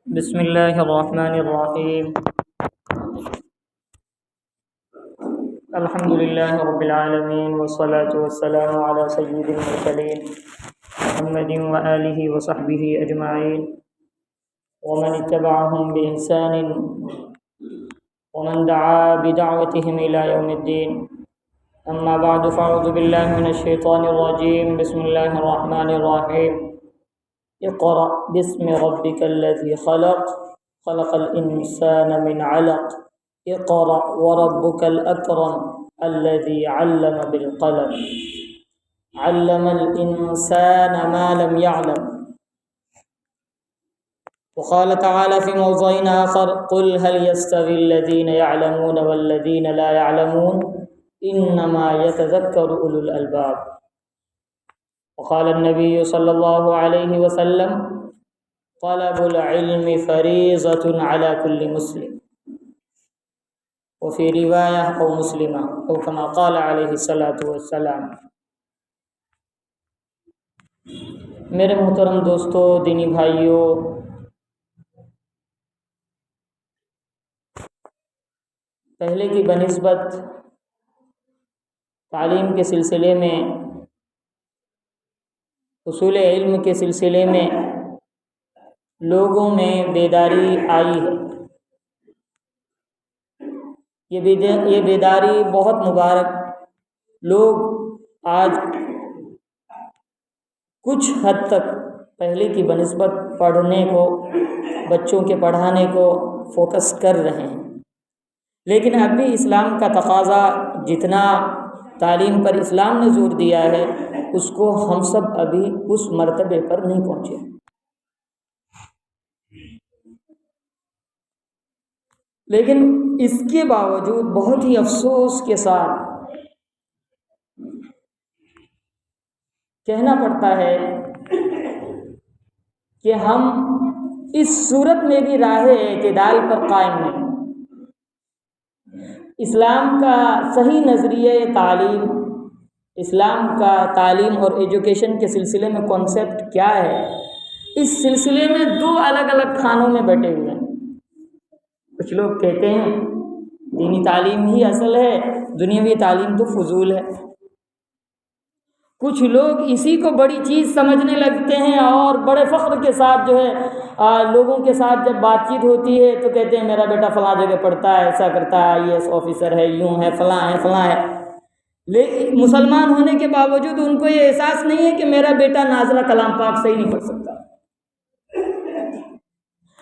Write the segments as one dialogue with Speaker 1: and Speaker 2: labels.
Speaker 1: بسم الله الرحمن الرحيم. الحمد لله رب العالمين، والصلاة والسلام على سيد المرسلين محمد وآله وصحبه أجمعين ومن اتبعهم بإحسان ومن دعا بدعوتهم إلى يوم الدين. أما بعد، فأعوذ بالله من الشيطان الرجيم. بسم الله الرحمن الرحيم. اقرأ باسم ربك الذي خلق الإنسان من علق. اقرأ وربك الأكرم الذي علم بالقلم علم الإنسان ما لم يعلم. وقال تعالى في موضع آخر: قل هل يستوي الذين يعلمون والذين لا يعلمون إنما يتذكر أولو الألباب. وقال النبي صلى الله عليه وسلم: طلب العلم فریضة على كل مسلم، وفي رواية أو مسلمة، أو كما قال عليه الصلاة والسلام. میرے محترم دوستو، دینی بھائیوں، پہلے کی بنسبت تعلیم کے سلسلے میں، حصول علم کے سلسلے میں لوگوں میں بیداری آئی ہے. یہ بیداری بہت مبارک. لوگ آج کچھ حد تک پہلے کی بنسبت پڑھنے کو، بچوں کے پڑھانے کو فوکس کر رہے ہیں، لیکن اب بھی اسلام کا تقاضا جتنا تعلیم پر اسلام نے زور دیا ہے، اس کو ہم سب ابھی اس مرتبے پر نہیں پہنچے. لیکن اس کے باوجود بہت ہی افسوس کے ساتھ کہنا پڑتا ہے کہ ہم اس صورت میں بھی راہ اعتدال پر قائم نہیں. اسلام کا صحیح نظریہ تعلیم، اسلام کا تعلیم اور ایجوکیشن کے سلسلے میں کانسیپٹ کیا ہے، اس سلسلے میں دو الگ الگ خانوں میں بیٹھے ہوئے ہیں. کچھ لوگ کہتے ہیں دینی تعلیم ہی اصل ہے، دنیاوی تعلیم تو فضول ہے. کچھ لوگ اسی کو بڑی چیز سمجھنے لگتے ہیں اور بڑے فخر کے ساتھ جو ہے لوگوں کے ساتھ جب بات چیت ہوتی ہے تو کہتے ہیں میرا بیٹا فلاں جگہ پڑھتا ہے، ایسا کرتا ہے، IAS آفیسر ہے، یوں ہے، فلاں ہے، فلاں ہے. لیکن مسلمان ہونے کے باوجود ان کو یہ احساس نہیں ہے کہ میرا بیٹا نازلہ کلام پاک صحیح نہیں پڑھ سکتا.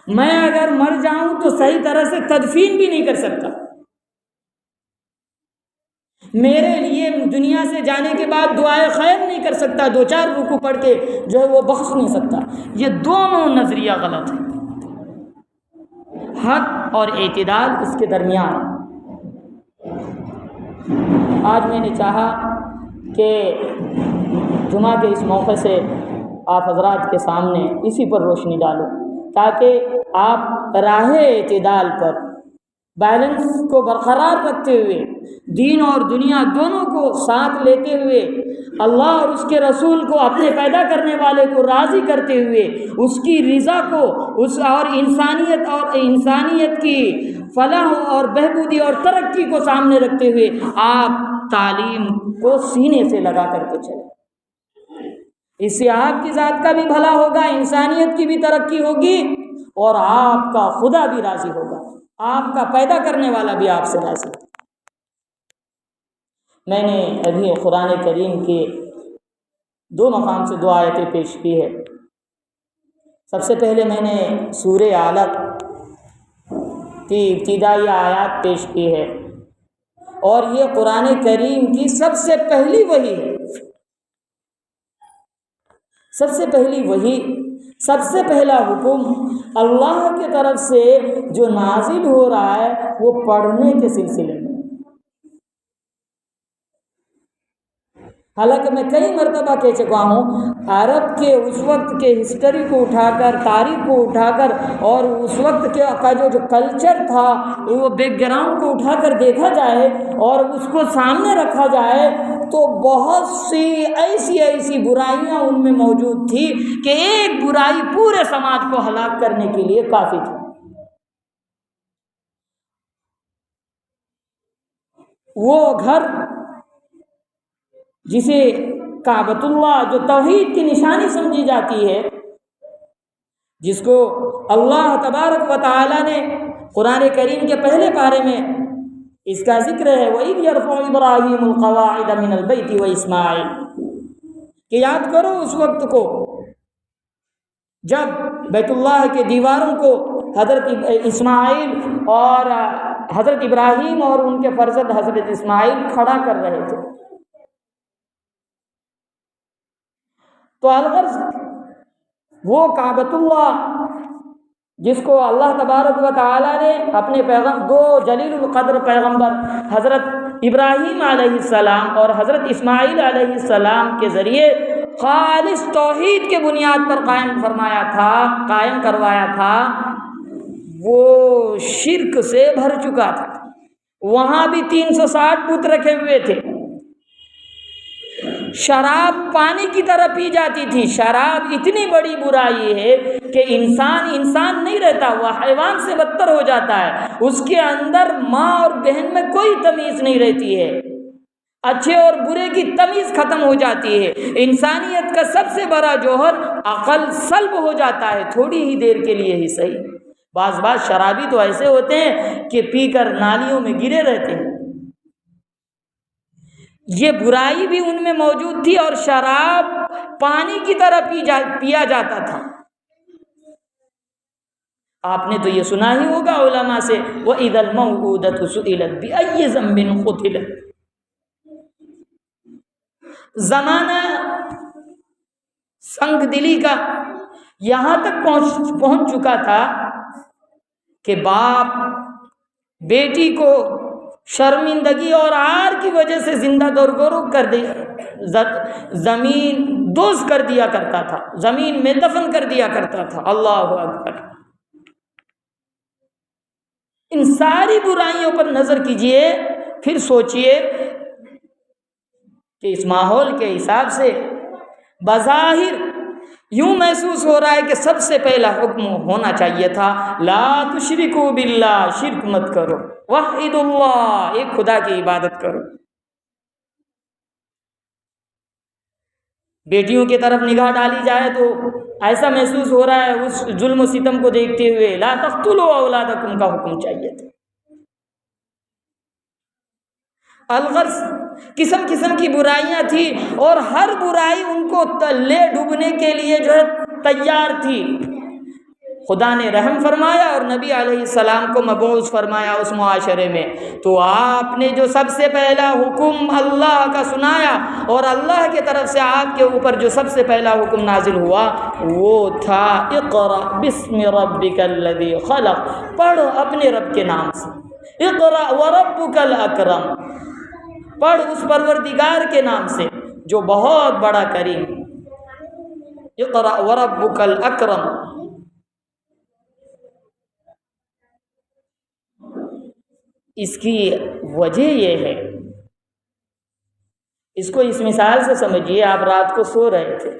Speaker 1: میں اگر مر جاؤں تو صحیح طرح سے تدفین بھی نہیں کر سکتا. میرے لیے دنیا سے جانے کے بعد دعائے خیر نہیں کر سکتا، 2-4 رکوع پڑھ کے جو ہے وہ بخش نہیں سکتا. یہ دونوں نظریہ غلط ہے. حق اور اعتدال اس کے درمیان. آج میں نے چاہا کہ جمعہ کے اس موقع سے آپ حضرات کے سامنے اسی پر روشنی ڈالوں، تاکہ آپ راہ اعتدال پر بیلنس کو برقرار رکھتے ہوئے، دین اور دنیا دونوں کو ساتھ لیتے ہوئے، اللہ اور اس کے رسول کو، اپنے پیدا کرنے والے کو راضی کرتے ہوئے، اس کی رضا کو اور انسانیت کی فلاح اور بہبودی اور ترقی کو سامنے رکھتے ہوئے آپ تعلیم کو سینے سے لگا کر کے چلیں. اس سے آپ کی ذات کا بھی بھلا ہوگا، انسانیت کی بھی ترقی ہوگی، اور آپ کا خدا بھی راضی ہوگا، آپ کا پیدا کرنے والا بھی آپ سے راضی. میں نے ابھی قرآن کریم کے 2 مقام سے 2 آیتیں پیش کی ہے. سب سے پہلے میں نے سورہ علق کی ابتدائی آیات پیش کی ہے، اور یہ قرآن کریم کی سب سے پہلی وحی ہے. سب سے پہلی وحی، سب سے پہلا حکم اللہ کی طرف سے جو نازل ہو رہا ہے وہ پڑھنے کے سلسلے میں. حالانکہ میں کئی مرتبہ کہہ چکا ہوں، عرب کے اس وقت کے ہسٹری کو اٹھا کر، تاریخ کو اٹھا کر، اور اس وقت کا جو کلچر تھا، وہ بیک گراؤنڈ کو اٹھا کر دیکھا جائے اور اس کو سامنے رکھا جائے تو بہت سی ایسی برائیاں ان میں موجود تھی کہ ایک برائی پورے سماج کو ہلاک کرنے کے لیے کافی تھی۔ وہ گھر جسے کعبۃ اللہ، جو توحید کی نشانی سمجھی جاتی ہے، جس کو اللہ تبارک و تعالی نے قرآن کریم کے پہلے پارے میں اس کا ذکر ہے، وَإِذْ يَرْفَعُ إِبْرَاهِيمُ الْقَوَاعِدَ مِنَ الْبَيْتِ وَإِسْمَاعِيلُ، کہ یاد کرو اس وقت کو جب بیت اللہ کے دیواروں کو حضرت اسماعیل اور حضرت ابراہیم اور ان کے فرزند حضرت اسماعیل کھڑا کر رہے تھے۔ تو الغرض وہ کعبۃ اللہ جس کو اللہ تبارک و تعالی نے اپنے دو جلیل القدر پیغمبر حضرت ابراہیم علیہ السلام اور حضرت اسماعیل علیہ السلام کے ذریعے خالص توحید کے بنیاد پر قائم کروایا تھا، وہ شرک سے بھر چکا تھا۔ وہاں بھی 360 بت رکھے ہوئے تھے، شراب پانی کی طرح پی جاتی تھی۔ شراب اتنی بڑی برائی ہے کہ انسان نہیں رہتا، وہ حیوان سے بدتر ہو جاتا ہے۔ اس کے اندر ماں اور بہن میں کوئی تمیز نہیں رہتی ہے، اچھے اور برے کی تمیز ختم ہو جاتی ہے۔ انسانیت کا سب سے بڑا جوہر عقل سلب ہو جاتا ہے، تھوڑی ہی دیر کے لیے ہی صحیح۔ بعض شرابی تو ایسے ہوتے ہیں کہ پی کر نالیوں میں گرے رہتے ہیں۔ یہ برائی بھی ان میں موجود تھی، اور شراب پانی کی طرح پیا جاتا تھا۔ آپ نے تو یہ سنا ہی ہوگا علماء سے، وَإِذَا الْمَوْءُودَةُ سُئِلَتْ بِأَيِّ ذَنبٍ قُتِلَتْ۔ زمانہ سنگ دلی کا یہاں تک پہنچ چکا تھا کہ باپ بیٹی کو شرمندگی اور عار کی وجہ سے زندہ درگور کر دیا، زمین دوز کر دیا کرتا تھا، زمین میں دفن کر دیا کرتا تھا۔ اللہ اکبر! ان ساری برائیوں پر نظر کیجئے، پھر سوچئے کہ اس ماحول کے حساب سے بظاہر یوں محسوس ہو رہا ہے کہ سب سے پہلا حکم ہونا چاہیے تھا لا تشرکوا باللہ، شرک مت کرو، وحید اللہ، ایک خدا کی عبادت کرو۔ بیٹیوں کی طرف نگاہ ڈالی جائے تو ایسا محسوس ہو رہا ہے اس ظلم و ستم کو دیکھتے ہوئے لا تقتلوا اولادکم کا حکم چاہیے تھا۔ الغرض قسم قسم کی برائیاں تھی، اور ہر برائی ان کو لے ڈوبنے کے لیے جو ہے تیار تھی۔ خدا نے رحم فرمایا اور نبی علیہ السلام کو مبعوث فرمایا اس معاشرے میں، تو آپ نے جو سب سے پہلا حکم اللہ کا سنایا، اور اللہ کی طرف سے آپ کے اوپر جو سب سے پہلا حکم نازل ہوا وہ تھا اقرأ بسم ربک الذی خلق، پڑھ اپنے رب کے نام سے، اقرأ وربک الاکرم، پڑھ اس پروردگار کے نام سے جو بہت بڑا کریم، اقرأ وربک الاکرم۔ اس کی وجہ یہ ہے، اس کو اس مثال سے سمجھیے، آپ رات کو سو رہے تھے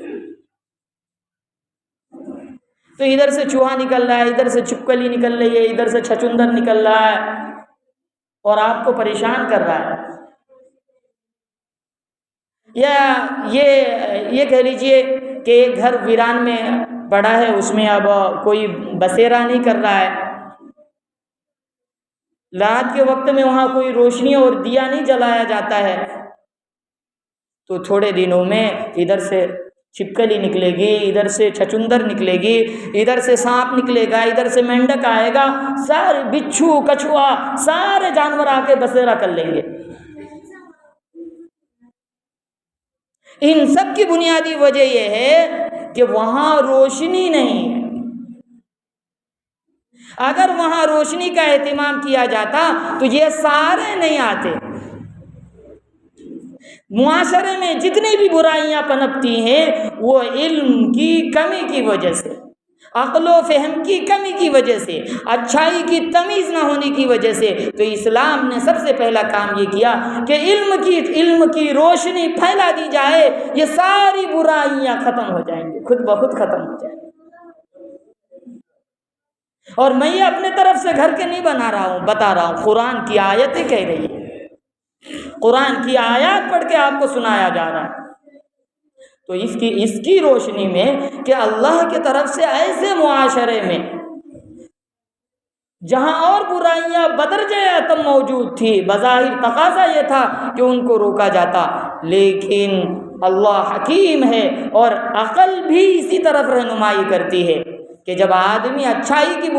Speaker 1: تو ادھر سے چوہا نکل رہا ہے، ادھر سے چھپکلی نکل رہی ہے، ادھر سے چھچندر نکل رہا ہے اور آپ کو پریشان کر رہا ہے، یا یہ کہہ لیجئے کہ ایک گھر ویران میں پڑا ہے، اس میں اب کوئی بسیرا نہیں کر رہا ہے، رات کے وقت میں وہاں کوئی روشنی اور دیا نہیں جلایا جاتا ہے، تو تھوڑے دنوں میں ادھر سے چھپکلی نکلے گی، ادھر سے چھچندر نکلے گی، ادھر سے سانپ نکلے گا، ادھر سے مینڈک آئے گا، سارے بچھو کچھوا سارے جانور آ کے بسیرا کر لیں گے۔ ان سب کی بنیادی وجہ یہ ہے کہ وہاں روشنی نہیں ہے۔ اگر وہاں روشنی کا اہتمام کیا جاتا تو یہ سارے نہیں آتے۔ معاشرے میں جتنی بھی برائیاں پنپتی ہیں وہ علم کی کمی کی وجہ سے، عقل و فہم کی کمی کی وجہ سے، اچھائی کی تمیز نہ ہونے کی وجہ سے، تو اسلام نے سب سے پہلا کام یہ کیا کہ علم کی روشنی پھیلا دی جائے، یہ ساری برائیاں ختم ہو جائیں گی، خود بخود ختم ہو جائیں گی۔ اور میں یہ اپنے طرف سے گھر کے نہیں بنا رہا ہوں، بتا رہا ہوں، قرآن کی آیتیں کہہ رہی ہے، قرآن کی آیات پڑھ کے آپ کو سنایا جا رہا ہے۔ تو اس کی روشنی میں کہ اللہ کی طرف سے ایسے معاشرے میں جہاں اور برائیاں بدرجہ اتم موجود تھی، بظاہر تقاضا یہ تھا کہ ان کو روکا جاتا، لیکن اللہ حکیم ہے اور عقل بھی اسی طرف رہنمائی کرتی ہے کہ جب آدمی اچھائی کی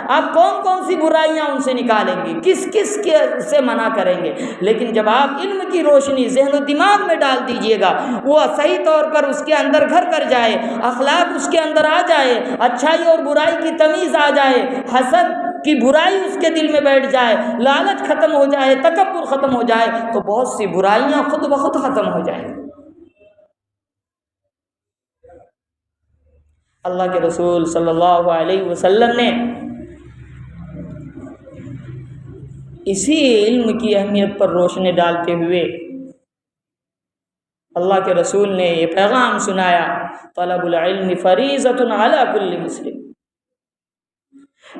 Speaker 1: آپ کون سی برائیاں ان سے نکالیں گے، کس کے سے منع کریں گے، لیکن جب آپ علم کی روشنی ذہن و دماغ میں ڈال دیجئے گا، وہ صحیح طور پر اس کے اندر گھر کر جائے، اخلاق اس کے اندر آ جائے، اچھائی اور برائی کی تمیز آ جائے، حسد کی برائی اس کے دل میں بیٹھ جائے، لالچ ختم ہو جائے، تکبر ختم ہو جائے، تو بہت سی برائیاں خود بخود ختم ہو جائیں۔ اللہ کے رسول صلی اللہ علیہ وسلم نے اسی علم کی اہمیت پر روشنی ڈالتے ہوئے اللہ کے رسول نے یہ پیغام سنایا، طلب العلم فریضۃ علی کل مسلم،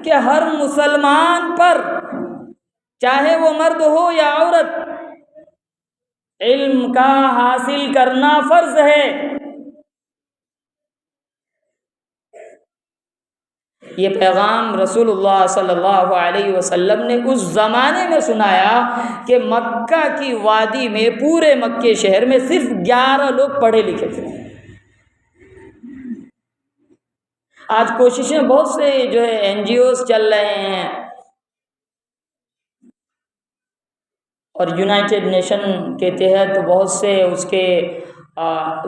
Speaker 1: کہ ہر مسلمان پر چاہے وہ مرد ہو یا عورت، علم کا حاصل کرنا فرض ہے۔ یہ پیغام رسول اللہ صلی اللہ علیہ وسلم نے اس زمانے میں سنایا کہ مکہ کی وادی میں، پورے مکے شہر میں صرف 11 لوگ پڑھے لکھے تھے۔ آج کوششیں بہت سے جو ہے NGOs چل رہے ہیں، اور یونائٹڈ نیشن کے تحت بہت سے اس کے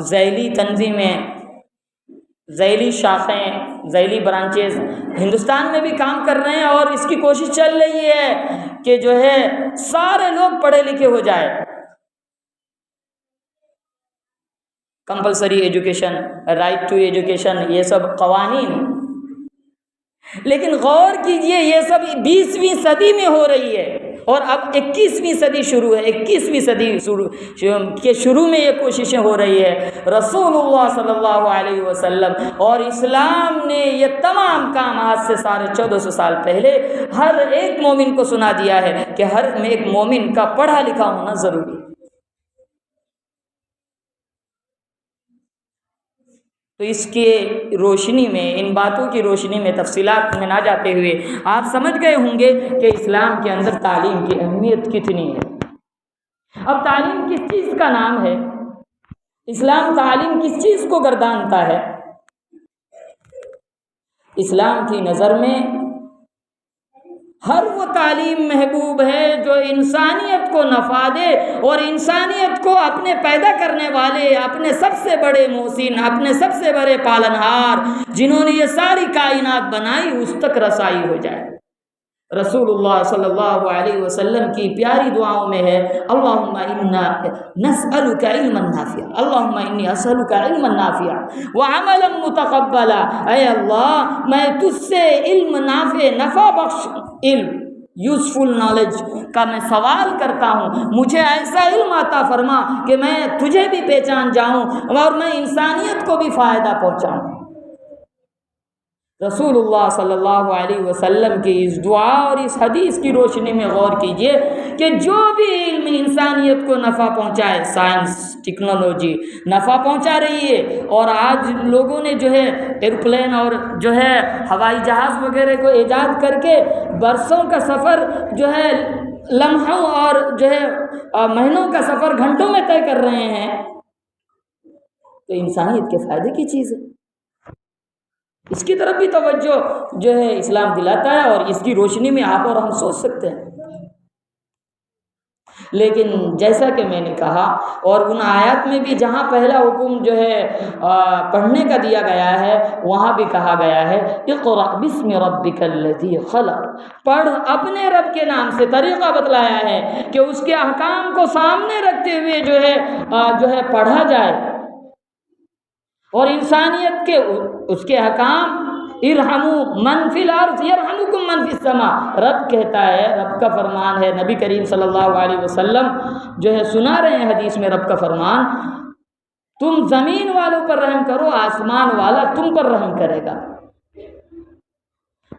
Speaker 1: ذیلی تنظیمیں، ذیلی شاخیں، ذیلی برانچز ہندوستان میں بھی کام کر رہے ہیں، اور اس کی کوشش چل رہی ہے کہ جو ہے سارے لوگ پڑھے لکھے ہو جائے، compulsory education, right to education, یہ سب قوانین۔ لیکن غور کیجئے، یہ سب 20ویں صدی میں ہو رہی ہے، اور اب 21ویں صدی شروع ہے، 21ویں صدی کے شروع میں یہ کوششیں ہو رہی ہے۔ رسول اللہ صلی اللہ علیہ وسلم اور اسلام نے یہ تمام کام آج سے 1450 سال پہلے ہر ایک مومن کو سنا دیا ہے کہ ہر ایک مومن کا پڑھا لکھا ہونا ضروری ہے۔ تو اس کے روشنی میں، ان باتوں کی روشنی میں، تفصیلات میں نہ جاتے ہوئے آپ سمجھ گئے ہوں گے کہ اسلام کے اندر تعلیم کی اہمیت کتنی ہے۔ اب تعلیم کس چیز کا نام ہے؟ اسلام تعلیم کس چیز کو گردانتا ہے؟ اسلام کی نظر میں ہر وہ تعلیم محبوب ہے جو انسانیت کو نفع دے، اور انسانیت کو اپنے پیدا کرنے والے، اپنے سب سے بڑے محسن، اپنے سب سے بڑے پالنہار، جنہوں نے یہ ساری کائنات بنائی، اس تک رسائی ہو جائے۔ رسول اللہ صلی اللہ علیہ وسلم کی پیاری دعاؤں میں ہے، اللہم انا نسألک علما نافعا، اللہم انی اسألک علما نافعا وعملا متقبلا، اے اللہ میں تجھ سے علم نافع، نفع بخش علم، یوزفل نالج کا میں سوال کرتا ہوں، مجھے ایسا علم عطا فرما کہ میں تجھے بھی پہچان جاؤں اور میں انسانیت کو بھی فائدہ پہنچاؤں۔ رسول اللہ صلی اللہ علیہ وسلم کی اس دعا اور اس حدیث کی روشنی میں غور کیجئے کہ جو بھی علم انسانیت کو نفع پہنچائے، سائنس، ٹیکنالوجی نفع پہنچا رہی ہے، اور آج لوگوں نے جو ہے ایروپلین اور جو ہے ہوائی جہاز وغیرہ کو ایجاد کر کے برسوں کا سفر جو ہے لمحوں اور جو ہے مہینوں کا سفر گھنٹوں میں طے کر رہے ہیں، تو انسانیت کے فائدے کی چیز ہے۔ اس کی طرف بھی توجہ جو ہے اسلام دلاتا ہے، اور اس کی روشنی میں آپ اور ہم سوچ سکتے ہیں۔ لیکن جیسا کہ میں نے کہا، اور ان آیات میں بھی جہاں پہلا حکم جو ہے پڑھنے کا دیا گیا ہے، وہاں بھی کہا گیا ہے اقرأ بسم ربک الذی خلق، پڑھ اپنے رب کے نام سے۔ طریقہ بتلایا ہے کہ اس کے احکام کو سامنے رکھتے ہوئے جو ہے پڑھا جائے، اور انسانیت کے اس کے احکام ارحموا من فی الارض یرحمکم من فی السماء، رب کہتا ہے، رب کا فرمان ہے، نبی کریم صلی اللہ علیہ وسلم جو ہے سنا رہے ہیں حدیث میں رب کا فرمان، تم زمین والوں پر رحم کرو، آسمان والا تم پر رحم کرے گا۔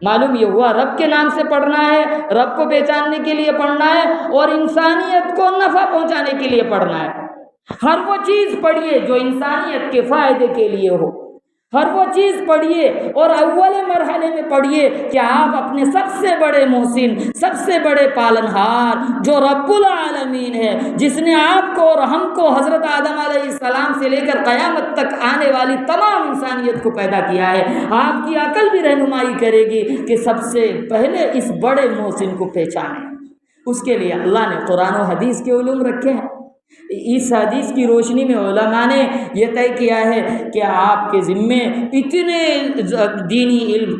Speaker 1: معلوم یہ ہوا رب کے نام سے پڑھنا ہے، رب کو پہچاننے کے لیے پڑھنا ہے، اور انسانیت کو نفع پہنچانے کے لیے پڑھنا ہے۔ ہر وہ چیز پڑھیے جو انسانیت کے فائدے کے لیے ہو، ہر وہ چیز پڑھیے، اور اول مرحلے میں پڑھیے کہ آپ اپنے سب سے بڑے محسن، سب سے بڑے پالنہار جو رب العالمین ہے، جس نے آپ کو اور ہم کو حضرت آدم علیہ السلام سے لے کر قیامت تک آنے والی تمام انسانیت کو پیدا کیا ہے، آپ کی عقل بھی رہنمائی کرے گی کہ سب سے پہلے اس بڑے محسن کو پہچانیں۔ اس کے لیے اللہ نے قرآن و حدیث کے علوم رکھے ہیں۔ اس حدیث کی روشنی میں علماء نے یہ طے کیا ہے کہ آپ کے ذمے اتنے دینی علم،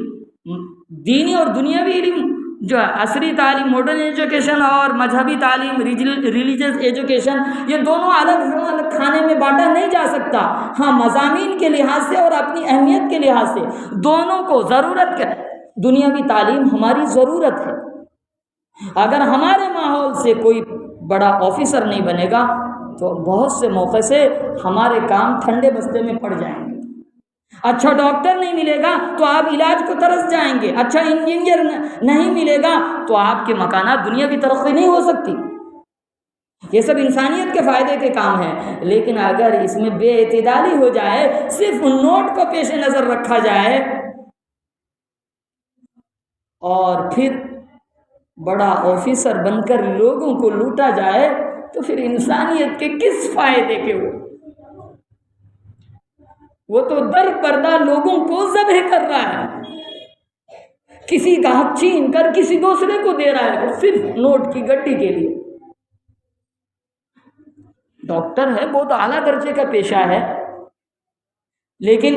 Speaker 1: دینی اور دنیاوی علم جو عصری تعلیم، ماڈرن ایجوکیشن، اور مذہبی تعلیم، ریلیجس ایجوکیشن، یہ دونوں الگ کھانے میں بانٹا نہیں جا سکتا۔ ہاں، مضامین کے لحاظ سے اور اپنی اہمیت کے لحاظ سے دونوں کو ضرورت ہے۔ دنیاوی تعلیم ہماری ضرورت ہے۔ اگر ہمارے ماحول سے کوئی بڑا آفیسر نہیں بنے گا تو بہت سے موقع سے ہمارے کام ٹھنڈے بستے میں پڑ جائیں گے۔ اچھا ڈاکٹر نہیں ملے گا تو آپ علاج کو ترس جائیں گے، اچھا انجینئر نہیں ملے گا تو آپ کے مکانات دنیا کی ترقی نہیں ہو سکتی۔ یہ سب انسانیت کے فائدے کے کام ہیں، لیکن اگر اس میں بے اعتدالی ہو جائے، صرف نوٹ کو پیش نظر رکھا جائے اور پھر بڑا آفیسر بن کر لوگوں کو لوٹا جائے تو پھر انسانیت کے کس فائدے کے وہ تو در پردہ لوگوں کو ذبح کر رہا ہے، کسی کا حق چھین کر کسی دوسرے کو دے رہا ہے صرف نوٹ کی گڈی کے لیے۔ ڈاکٹر ہے، بہت اعلیٰ درجے کا پیشہ ہے، لیکن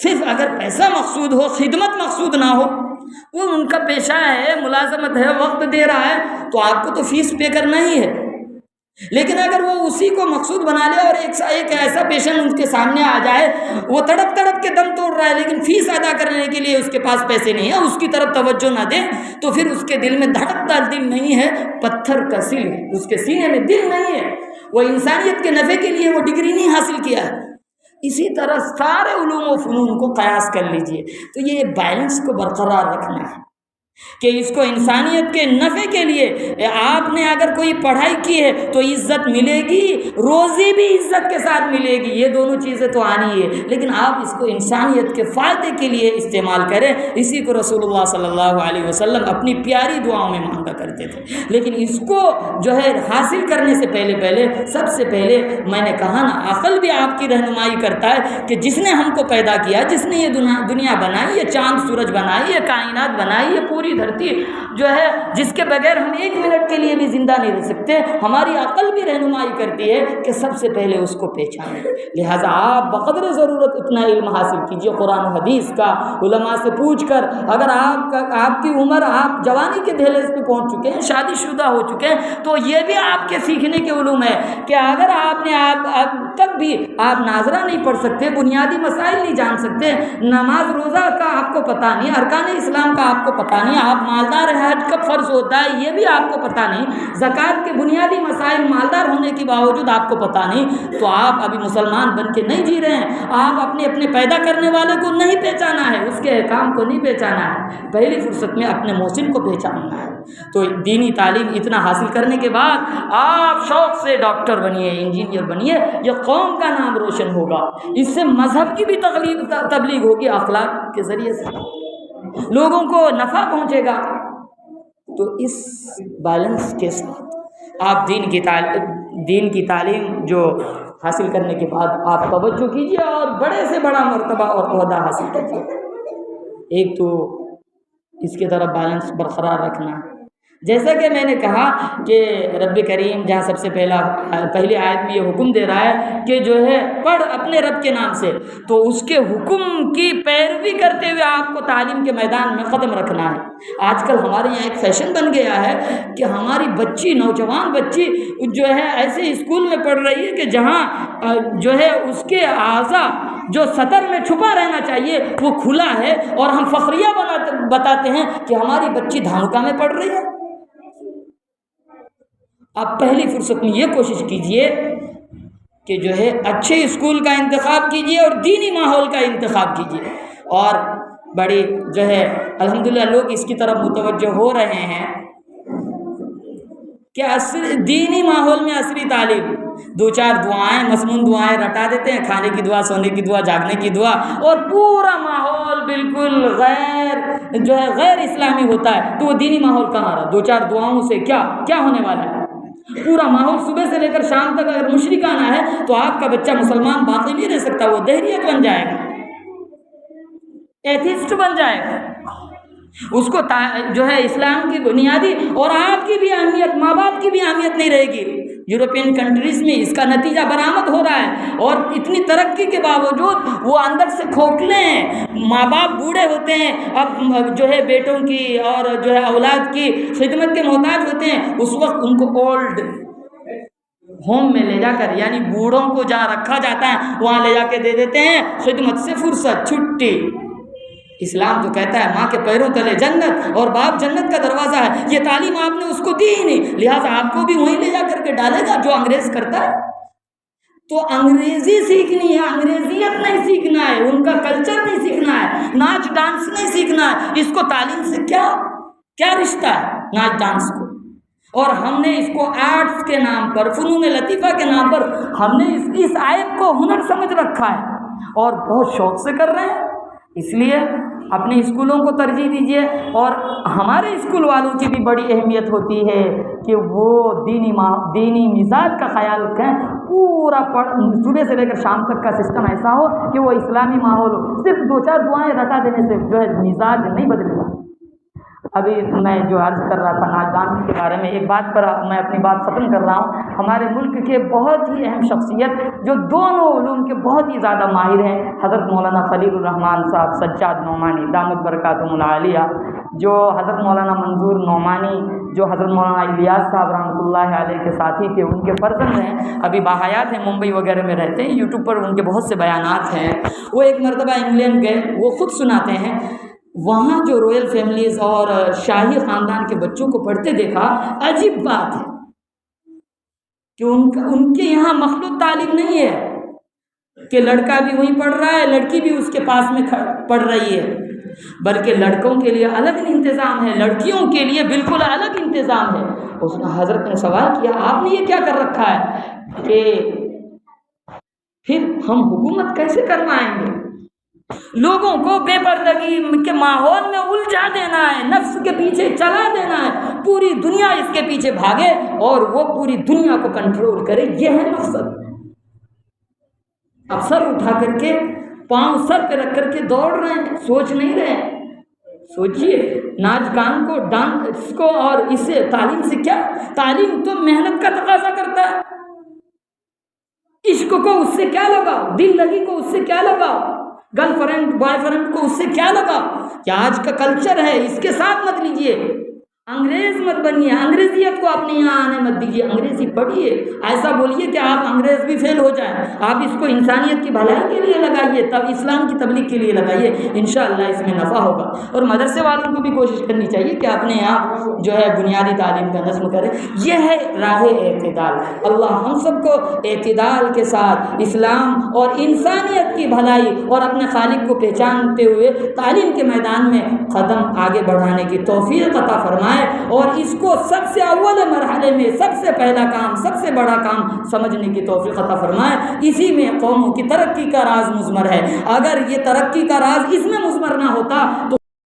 Speaker 1: صرف اگر پیسہ مقصود ہو، خدمت مقصود نہ ہو، وہ ان کا پیشہ ہے، ملازمت ہے، وقت دے رہا ہے تو آپ کو تو فیس پے کرنا ہی ہے۔ لیکن اگر وہ اسی کو مقصود بنا لے اور ایک ایسا پیشنٹ ان کے سامنے آ جائے، وہ تڑپ تڑپ کے دم توڑ رہا ہے لیکن فیس ادا کرنے کے لیے اس کے پاس پیسے نہیں ہیں، اس کی طرف توجہ نہ دیں، تو پھر اس کے دل میں دھڑکتا دل نہیں ہے، پتھر کا سل ہے، اس کے سینے میں دل نہیں ہے، وہ انسانیت کے نفع کے لیے وہ ڈگری نہیں حاصل کیا ہے۔ اسی طرح سارے علوم و فنون کو قیاس کر لیجئے، تو یہ بیلنس کو برقرار رکھنا ہے کہ اس کو انسانیت کے نفع کے لیے آپ نے اگر کوئی پڑھائی کی ہے تو عزت ملے گی، روزی بھی عزت کے ساتھ ملے گی، یہ دونوں چیزیں تو آنی ہے، لیکن آپ اس کو انسانیت کے فائدے کے لیے استعمال کریں۔ اسی کو رسول اللہ صلی اللہ علیہ وسلم اپنی پیاری دعاؤں میں مانگا کرتے تھے۔ لیکن اس کو جو ہے حاصل کرنے سے پہلے سب سے پہلے میں نے کہا نا، عقل بھی آپ کی رہنمائی کرتا ہے کہ جس نے ہم کو پیدا کیا، جس نے یہ دنیا بنائی، یہ چاند سورج بنائی، یہ کائنات بنائی، یہ پوری دھرتی جو ہے جس کے بغیر ہم ایک منٹ کے لیے بھی زندہ نہیں رہ سکتے، ہماری عقل بھی رہنمائی کرتی ہے کہ سب سے پہلے اس کو پہچانیں۔ لہٰذا آپ بقدر ضرورت اتنا علم حاصل کیجیے قرآن و حدیث کا، علماء سے پوچھ کر۔ اگر آپ کی عمر، آپ جوانی کے دہلیز پہ پہنچ چکے ہیں، شادی شدہ ہو چکے ہیں، تو یہ بھی آپ کے سیکھنے کے علوم ہے کہ اگر آپ نے اب تک بھی آپ ناظرہ نہیں پڑھ سکتے، بنیادی مسائل نہیں جان سکتے، نماز روزہ کا آپ کو پتہ نہیں، ارکان اسلام کا آپ کو پتہ نہیں، آپ مالدار ہیں، حج کب فرض ہوتا ہے یہ بھی آپ کو پتہ نہیں، زکوٰۃ کے بنیادی مسائل مالدار ہونے کے باوجود آپ کو پتہ نہیں، تو آپ ابھی مسلمان بن کے نہیں جی رہے ہیں۔ آپ اپنے پیدا کرنے والے کو نہیں پہچانا ہے، اس کے احکام کو نہیں پہچانا ہے، پہلی فرصت میں اپنے محسن کو پہچاننا ہے۔ تو دینی تعلیم اتنا حاصل کرنے کے بعد آپ شوق سے ڈاکٹر بنیے، انجینئر بنیے، یہ قوم کا نام روشن ہوگا، اس سے مذہب کی بھی تبلیغ ہوگی، اخلاق کے ذریعے سے لوگوں کو نفع پہنچے گا۔ تو اس بیلنس کے ساتھ آپ دین کی تعلیم جو حاصل کرنے کے بعد آپ توجہ کیجیے اور بڑے سے بڑا مرتبہ اور عہدہ حاصل کیجیے۔ ایک تو اس کے طرف بیلنس برقرار رکھنا ہے، جیسا کہ میں نے کہا کہ رب کریم جہاں سب سے پہلی آیت میں یہ حکم دے رہا ہے کہ جو ہے پڑھ اپنے رب کے نام سے، تو اس کے حکم کی پیروی کرتے ہوئے آپ کو تعلیم کے میدان میں قدم رکھنا ہے۔ آج کل ہمارے یہاں ایک فیشن بن گیا ہے کہ ہماری بچی، نوجوان بچی جو ہے ایسے اسکول میں پڑھ رہی ہے کہ جہاں جو ہے اس کے اعضاء جو سطر میں چھپا رہنا چاہیے وہ کھلا ہے، اور ہم فخریہ بتاتے ہیں کہ ہماری بچی دھمکا میں پڑھ رہی ہے۔ آپ پہلی فرصت میں یہ کوشش کیجئے کہ جو ہے اچھے اسکول کا انتخاب کیجئے اور دینی ماحول کا انتخاب کیجئے، اور بڑی جو ہے الحمدللہ لوگ اس کی طرف متوجہ ہو رہے ہیں کہ دینی ماحول میں عصری تعلیم، 2-4 دعائیں، مسنون دعائیں رٹا دیتے ہیں، کھانے کی دعا، سونے کی دعا، جاگنے کی دعا، اور پورا ماحول بالکل غیر اسلامی ہوتا ہے۔ تو وہ دینی ماحول کہاں رہا؟ 2-4 دعاؤں سے کیا ہونے والا ہے؟ پورا ماحول صبح سے لے کر شام تک اگر مشرکانہ ہے تو آپ کا بچہ مسلمان باقی نہیں رہ سکتا، وہ دہریت بن جائے گا، ایتھیسٹ بن جائے گا۔ اس کو جو ہے اسلام کی بنیادی اور آپ کی بھی اہمیت، ماں باپ کی بھی اہمیت نہیں رہے گی۔ یورپین کنٹریز میں اس کا نتیجہ برآمد ہو رہا ہے، اور اتنی ترقی کے باوجود وہ اندر سے کھوکھلے ہیں، ماں باپ بوڑھے ہوتے ہیں، اب جو ہے بیٹوں کی اور جو ہے اولاد کی خدمت کے محتاج ہوتے ہیں، اس وقت ان کو اولڈ ہوم میں لے جا کر، یعنی بوڑھوں کو جہاں رکھا جاتا ہے وہاں لے جا کے دے دیتے ہیں خدمت سے فرصت، چھٹی۔ اسلام تو کہتا ہے ماں کے پیروں تلے جنت، اور باپ جنت کا دروازہ ہے۔ یہ تعلیم آپ نے اس کو دی ہی نہیں، لہٰذا آپ کو بھی وہیں لے جا کر کے ڈالے گا جو انگریز کرتا ہے۔ تو انگریزی سیکھنی ہے، انگریزیت نہیں سیکھنا ہے، ان کا کلچر نہیں سیکھنا ہے، ناچ ڈانس نہیں سیکھنا ہے۔ اس کو تعلیم سے کیا رشتہ ہے ناچ ڈانس کو؟ اور ہم نے اس کو آرٹس کے نام پر، فنون لطیفہ کے نام پر ہم نے اس آیت کو ہنر سمجھ رکھا ہے اور بہت شوق سے کر رہے ہیں۔ اس لیے اپنے اسکولوں کو ترجیح دیجیے، اور ہمارے اسکول والوں کی بھی بڑی اہمیت ہوتی ہے کہ وہ دینی مزاج کا خیال رکھیں۔ پورا صبح سے لے کر شام تک کا سسٹم ایسا ہو کہ وہ اسلامی ماحول ہو، صرف 2-4 دعائیں رٹا دینے سے جو ہے مزاج نہیں بدلے گا۔ ابھی میں جو عرض کر رہا تھا ناچ ڈانس کے بارے میں، ایک بات پر میں اپنی بات ختم کر رہا ہوں۔ ہمارے ملک کے بہت ہی اہم شخصیت جو دونوں علوم کے بہت ہی زیادہ ماہر ہیں، حضرت مولانا خلیل الرحمن صاحب سجاد نعمانی دامت برکاتہم العالیہ، جو حضرت مولانا منظور نعمانی جو حضرت مولانا الیاس صاحب رحمۃ اللہ علیہ کے ساتھی تھے، ان کے فرزند ہیں، ابھی باحیات ہیں، ممبئی وغیرہ میں رہتے ہیں، یوٹیوب پر ان کے بہت سے بیانات ہیں۔ وہ ایک مرتبہ انگلینڈ گئے، وہ خود سناتے ہیں، وہاں جو رویل فیملیز اور شاہی خاندان کے بچوں کو پڑھتے دیکھا، عجیب بات ہے کہ ان کے یہاں مخلوط تعلیم نہیں ہے کہ لڑکا بھی وہیں پڑھ رہا ہے، لڑکی بھی اس کے پاس میں پڑھ رہی ہے، بلکہ لڑکوں کے لیے الگ انتظام ہے، لڑکیوں کے لیے بالکل الگ انتظام ہے۔ اس نے حضرت نے سوال کیا، آپ نے یہ کیا کر رکھا ہے کہ پھر ہم حکومت کیسے کروائیں گے؟ لوگوں کو بے پردگی کے ماحول میں الجھا دینا ہے، نفس کے پیچھے چلا دینا ہے، پوری دنیا اس کے پیچھے بھاگے اور وہ پوری دنیا کو کنٹرول کرے، یہ ہے مقصد۔ اب سر اٹھا کر کے، پاؤں سر پہ رکھ کر کے دوڑ رہے ہیں، سوچ نہیں رہے ہیں۔ سوچئے ناچ گان کو، ڈانس کو، اور اسے تعلیم سے کیا؟ تعلیم تو محنت کا تقاضا کرتا ہے۔ عشق کو اس سے کیا لگاؤ، دل لگی کو اس سے کیا لگاؤ، گرل فرینڈ بوائے فرینڈ کو اس سے کیا لگا؟ کہ آج کا کلچر ہے، اس کے ساتھ مت لیجئے، انگریز مت بنیے، انگریزیت کو اپنے یہاں آنے مت دیجیے، انگریزی پڑھیے، ایسا بولیے کہ آپ انگریز بھی فیل ہو جائیں، آپ اس کو انسانیت کی بھلائی کے لیے لگائیے، تب اسلام کی تبلیغ کے لیے لگائیے، انشاءاللہ اس میں نفع ہوگا۔ اور مدرسے والوں کو بھی کوشش کرنی چاہیے کہ اپنے یہاں جو ہے بنیادی تعلیم کا نظم کریں، یہ ہے راہ اعتدال۔ اللہ ہم سب کو اعتدال کے ساتھ اسلام اور انسانیت کی بھلائی اور اپنے خالق کو پہچانتے ہوئے تعلیم کے میدان میں قدم آگے بڑھانے کی توفیق عطا فرمائے، اور اس کو سب سے اول مرحلے میں سب سے پہلا کام، سب سے بڑا کام سمجھنے کی توفیق عطا فرمائے۔ اسی میں قوموں کی ترقی کا راز مضمر ہے، اگر یہ ترقی کا راز اس میں مضمر نہ ہوتا تو